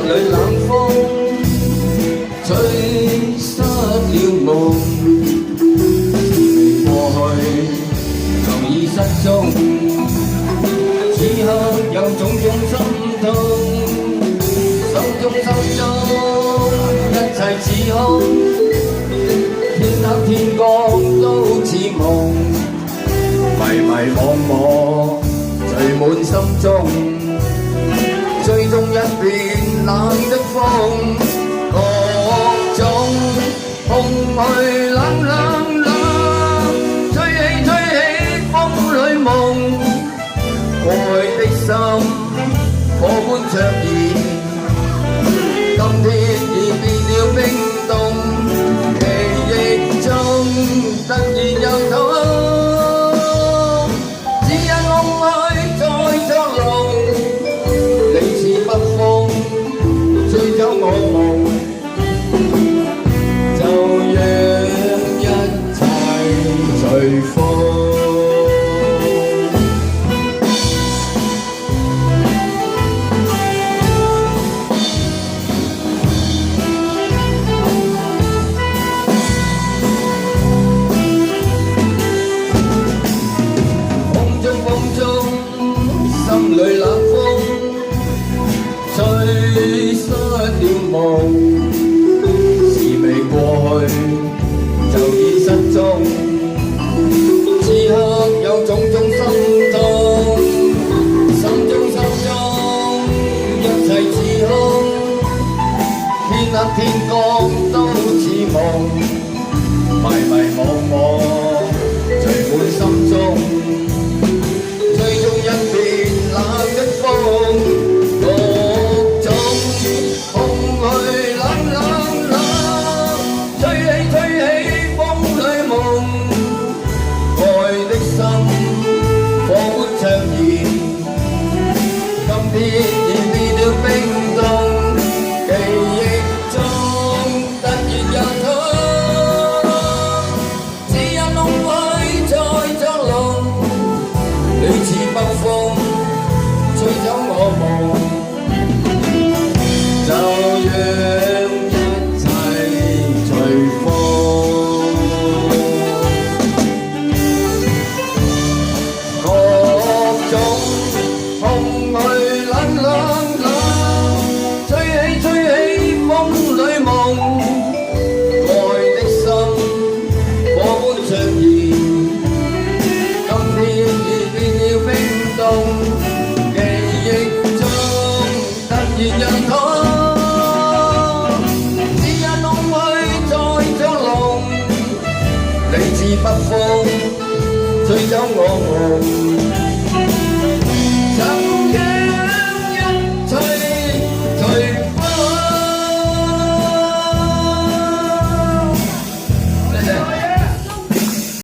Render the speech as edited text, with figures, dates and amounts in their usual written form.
裏冷風吹失了夢，未過去就已失蹤。此刻有種種心痛，心中一切似空，天黑天光都似夢，迷迷惘惘聚滿心中，最終一片冷的風，各種空虛冷冷冷，吹起風裏夢，愛的心火般灼熱，今天已變了冰凍，記憶中突然又痛，只因空虛在作弄，你似北風吹走我夢，就讓一切隨風。心裏冷風吹失了夢，事未過去就已失蹤。此刻有種種心痛，心中一切似空，天黑天光都似夢，迷迷惘惘聚滿心中。一片冷的風，各種空虛冷冷冷，吹起風裏夢，愛的心火般灼熱，今天已變了冰凍，記憶中突然又痛，只因空虛在作弄，你似北風吹走我夢，就讓一切隨風，各種空虛冷冷冷，吹起風裏夢，愛的心火般灼熱，今天已變了冰凍，記憶中突然又痛，只因空虛在作弄，你似北風吹走我夢。